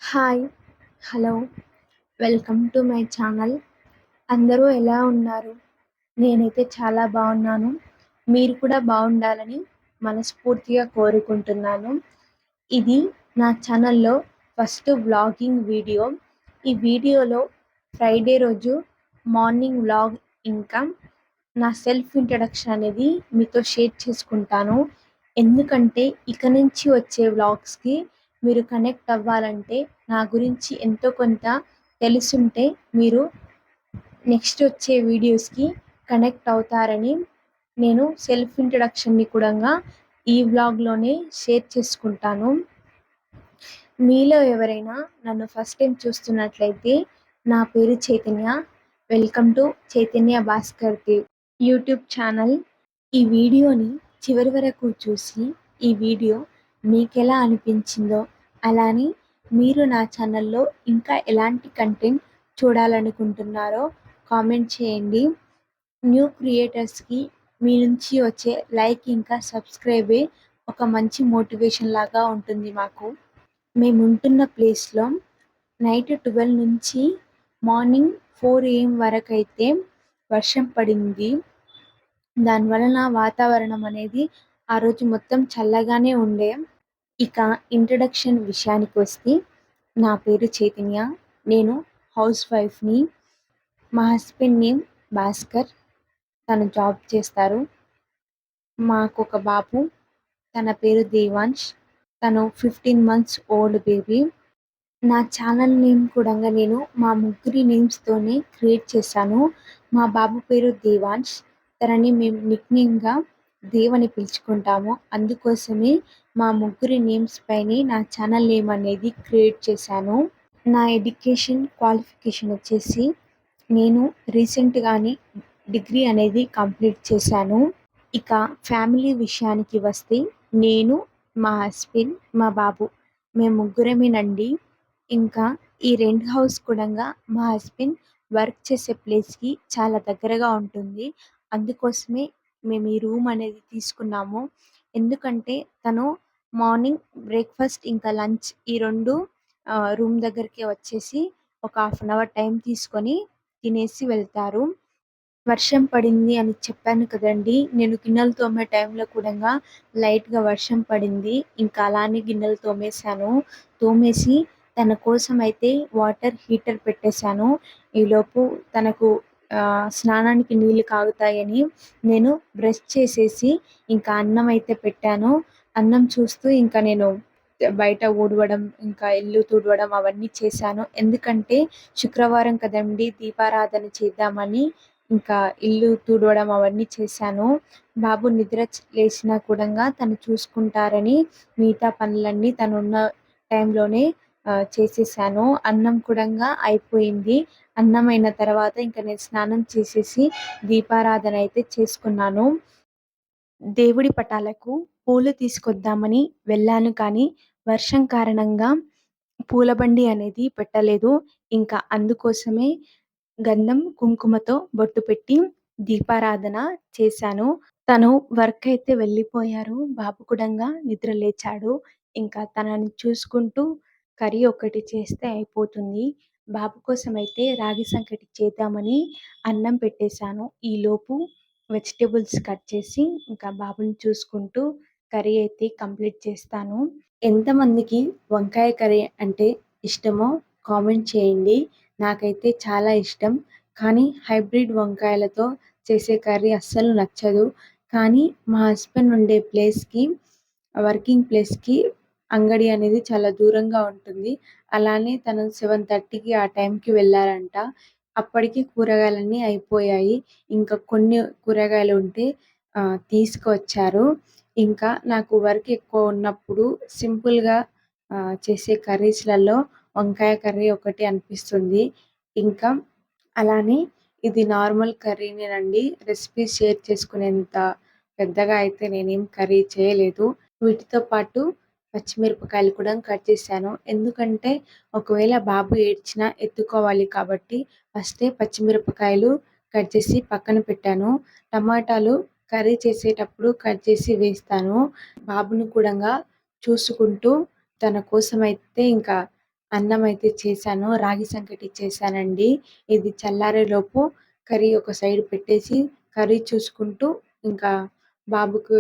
Hi! Hello! Welcome to my channel. అందరూ ఎలా ఉన్నారు? నేనైతే చాలా బాగున్నాను. మీరు కూడా బాగుండాలని మనస్ఫూర్తిగా కోరుకుంటున్నాను. ఇది నా ఛానల్‌లో ఫస్ట్ వ్లాగింగ్ వీడియో. ఈ వీడియోలో ఫ్రైడే రోజు మార్నింగ్ వ్లాగ్ ఇంకా నా సెల్ఫ్ ఇంట్రడక్షన్ అనేది మీతో షేర్ చేసుకుంటాను. ఎందుకంటే ఇక నుంచి వచ్చే వ్లాగ్స్‌కి మీరు కనెక్ట్ అవ్వాలంటే నా గురించి ఎంతో కొంత తెలిసుంటే మీరు నెక్స్ట్ వచ్చే వీడియోస్‌కి కనెక్ట్ అవుతారని నేను సెల్ఫ్ ఇంట్రడక్షన్‌ని కూడంగా ఈ వ్లాగ్‌లోనే షేర్ చేసుకుంటాను. మీలో ఎవరైనా నన్ను ఫస్ట్ టైం చూస్తున్నట్లయితే నా పేరు Chaitanya. Welcome to Chaitanya Bhaskar Dev YouTube channel. ఈ వీడియోని చివరి వరకు చూసి ఈ వీడియో మీకెలా అనిపించిందో, అలానే మీరు నా ఛానల్‌లో ఇంకా ఎలాంటి కంటెంట్ చూడాలనుకుంటున్నారో కామెంట్ చేయండి. న్యూ క్రియేటర్స్‌కి మీ నుంచి వచ్చే లైక్ ఇంకా సబ్స్క్రైబే ఒక మంచి మోటివేషన్ లాగా ఉంటుంది మాకు. మేముంటున్న ప్లేస్‌లో నైట్ 12 నుంచి మార్నింగ్ 4 AM వరకైతే వర్షం పడింది. దానివలన వాతావరణం అనేది ఆ రోజు మొత్తం చల్లగానే ఉండే. ఇక ఇంట్రడక్షన్ విషయానికొస్తే నా పేరు చైతన్య. నేను హౌస్ వైఫ్‌ని. మా హస్బెండ్ నేమ్ భాస్కర్. తను జాబ్ చేస్తారు. మాకొక బాబు. తన పేరు దేవాంష్. తను 15 మంత్స్ ఓల్డ్ బేబీ. నా ఛానల్ నేమ్ కూడంగా నేను మా ముగ్గురి నేమ్స్తోనే క్రియేట్ చేశాను. మా బాబు పేరు దేవాంష్. తనని మేము నిక్‌నేమ్‌గా దేవ్ అని పిలుచుకుంటాము. అందుకోసమే మా ముగ్గురి నేమ్స్ పైనే నా ఛానల్ నేమ్ అనేది క్రియేట్ చేశాను. నా ఎడ్యుకేషన్ క్వాలిఫికేషన్ వచ్చేసి నేను రీసెంట్‌గానే డిగ్రీ అనేది కంప్లీట్ చేశాను. ఇక ఫ్యామిలీ విషయానికి వస్తే నేను, మా హస్బెండ్, మా బాబు మేము ముగ్గురమేనండి. ఇంకా ఈ రెంట్ హౌస్ కూడంగా మా హస్బెండ్ వర్క్ చేసే ప్లేస్‌కి చాలా దగ్గరగా ఉంటుంది. అందుకోసమే మేము ఈ రూమ్ అనేది తీసుకున్నాము. ఎందుకంటే తను మార్నింగ్ బ్రేక్‌ఫాస్ట్ ఇంకా లంచ్ ఈ 2 రూమ్ దగ్గరికే వచ్చేసి ఒక హాఫ్ అన్ అవర్ టైం తీసుకొని తినేసి వెళ్తారు. వర్షం పడింది అని చెప్పాను కదండీ! నేను గిన్నెలు తోమే టైంలో కూడంగా లైట్‌గా వర్షం పడింది. ఇంకా అలానే గిన్నెలు తోమేశాను. తోమేసి తన కోసమైతే వాటర్ హీటర్ పెట్టేశాను. ఈలోపు తనకు స్నానానికి నీళ్లు కాగుతాయని నేను బ్రష్ చేసేసి ఇంకా అన్నం అయితే పెట్టాను. అన్నం చూస్తూ ఇంకా నేను బయట ఊడవడం, ఇంకా ఇల్లు తుడవడం అవన్నీ చేశాను. ఎందుకంటే శుక్రవారం కదండీ! దీపారాధన చేద్దామని ఇంకా ఇల్లు తుడవడం అవన్నీ చేశాను. బాబు నిద్ర లేచినా కూడంగా తను చూసుకుంటారని మిగతా పనులన్నీ తనున్న టైంలోనే చేసేశాను. అన్నం కూడంగా అయిపోయింది. అన్నం అయిన తర్వాత ఇంక నేను స్నానం చేసేసి దీపారాధన అయితే చేసుకున్నాను. దేవుడి పటాలకు పూలు తీసుకొద్దామని వెళ్ళాను కానీ వర్షం కారణంగా పూలబండి అనేది పెట్టలేదు. ఇంకా అందుకోసమే గంధం, కుంకుమతో బొట్టు పెట్టి దీపారాధన చేశాను. తను వర్క్ అయితే వెళ్ళిపోయారు. బాబు కూడంగా నిద్ర లేచాడు. ఇంకా తనని చూసుకుంటూ కర్రీ ఒకటి చేస్తే అయిపోతుంది. బాబు కోసమైతే రాగి సంకటి చేద్దామని అన్నం పెట్టేశాను. ఈలోపు వెజిటబుల్స్ కట్ చేసి ఇంకా బాబుని చూసుకుంటూ కర్రీ అయితే కంప్లీట్ చేస్తాను. ఎంతమందికి వంకాయ కర్రీ అంటే ఇష్టమో కామెంట్ చేయండి. నాకైతే చాలా ఇష్టం. కానీ హైబ్రిడ్ వంకాయలతో చేసే కర్రీ అస్సలు నచ్చదు. కానీ మా హస్బెండ్ ఉండే ప్లేస్‌కి వర్కింగ్ ప్లేస్‌కి అంగడి అనేది చాలా దూరంగా ఉంటుంది. అలానే తను 7:30కి ఆ టైంకి వెళ్లారంట. అప్పటికి కూరగాయలన్నీ అయిపోయాయి. ఇంకా కొన్ని కూరగాయలు ఉంటే తీసుకొచ్చారు. ఇంకా నాకు వర్క్ ఎక్కువ ఉన్నప్పుడు సింపుల్‌గా చేసే కర్రీస్‌లలో వంకాయ కర్రీ ఒకటి అనిపిస్తుంది. ఇంకా అలానే ఇది నార్మల్ కర్రీనేనండి. రెసిపీ షేర్ చేసుకునేంత పెద్దగా అయితే నేనేం కర్రీ చేయలేదు. వీటితో పాటు పచ్చిమిరపకాయలు కూడా కట్ చేశాను. ఎందుకంటే ఒకవేళ బాబు ఏడ్చినా ఎత్తుకోవాలి కాబట్టి ఫస్టే పచ్చిమిరపకాయలు కట్ చేసి పక్కన పెట్టాను. టమాటాలు కర్రీ చేసేటప్పుడు కట్ చేసి వేస్తాను. బాబుని కూడంగా చూసుకుంటూ తన కోసమైతే ఇంకా అన్నం అయితే చేశాను. రాగి సంకటి చేశానండి. ఇది చల్లారేలోపు కర్రీ ఒక సైడ్ పెట్టేసి, కర్రీ చూసుకుంటూ ఇంకా బాబుకు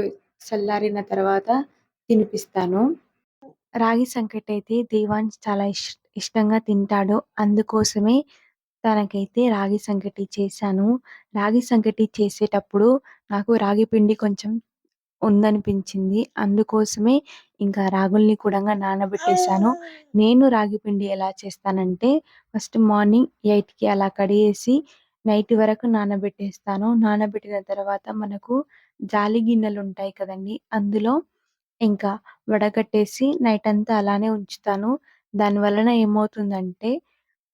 చల్లారిన తర్వాత తినిపిస్తాను. రాగి సంకటయితే దేవాన్ష్ చాలా ఇష్టంగా తింటాడు. అందుకోసమే తనకైతే రాగి సంకటి చేశాను. రాగి సంకటి చేసేటప్పుడు నాకు రాగి పిండి కొంచెం ఉందనిపించింది. అందుకోసమే ఇంకా రాగుల్ని కూడంగా నానబెట్టేశాను. నేను రాగి పిండి ఎలా చేస్తానంటే ఫస్ట్ మార్నింగ్ 8కి అలా కడిగేసి నైట్ వరకు నానబెట్టేస్తాను. నానబెట్టిన తర్వాత మనకు జాలి గిన్నెలుంటాయి కదండీ! అందులో ఇంకా వడగట్టేసి నైటంతా అలానే ఉంచుతాను. దాని వలన ఏమవుతుందంటే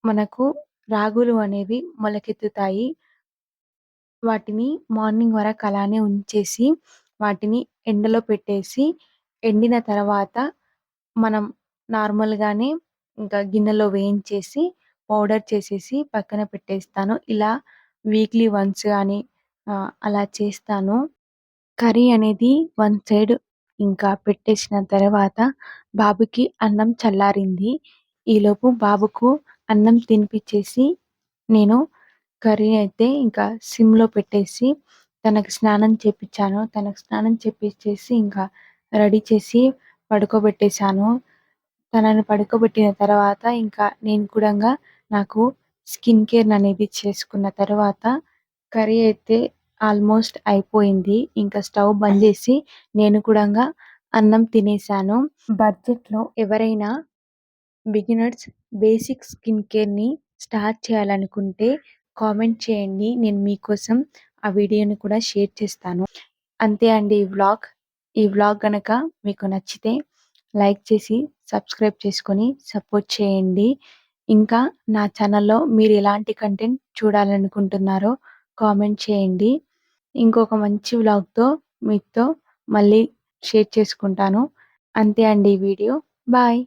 మనకు రాగులు అనేవి మొలకెత్తుతాయి. వాటిని మార్నింగ్ వరకు అలానే ఉంచేసి, వాటిని ఎండలో పెట్టేసి, ఎండిన తర్వాత మనం నార్మల్‌గానే ఇంకా గిన్నెలో వేయించేసి, పౌడర్ చేసేసి పక్కన పెట్టేస్తాను. ఇలా వీక్లీ వన్స్ గాని అలా చేస్తాను. కర్రీ అనేది వన్ సైడ్ ఇంకా పెట్టేసిన తర్వాత బాబుకి అన్నం చల్లారింది. ఈలోపు బాబుకు అన్నం తినిపిచ్చేసి నేను కర్రీ అయితే ఇంకా సిమ్‌లో పెట్టేసి తనకి స్నానం చేపిచ్చాను. తనకు స్నానం చేపిచ్చేసి ఇంకా రెడీ చేసి పడుకోబెట్టేశాను. తనని పడుకోబెట్టిన తర్వాత ఇంకా నేను కూడంగా నాకు స్కిన్ కేర్ అనేది చేసుకున్న తర్వాత కర్రీ అయితే ఆల్మోస్ట్ అయిపోయింది. ఇంకా స్టవ్ బంద్ జేసి నేను కూడంగా అన్నం తినేశాను. బడ్జెట్‌లో ఎవరైనా బిగినర్స్ బేసిక్ స్కిన్ కేర్‌ని స్టార్ట్ చేయాలనుకుంటే కామెంట్ చేయండి. నేను మీకోసం ఆ వీడియోని కూడా షేర్ చేస్తాను. అంతే అండి ఈ వ్లాగ్. ఈ వ్లాగ్ గనక మీకు నచ్చితే లైక్ చేసి, సబ్స్క్రైబ్ చేసుకొని సపోర్ట్ చేయండి. ఇంకా నా ఛానల్‌లో మీరు ఎలాంటి కంటెంట్ చూడాలనుకుంటున్నారో కామెంట్ చేయండి. ఇంకొక మంచి వ్లాగ్‌తో మీతో మళ్ళీ షేర్ చేసుకుంటాను. అంతే అండి ఈ వీడియో. బాయ్.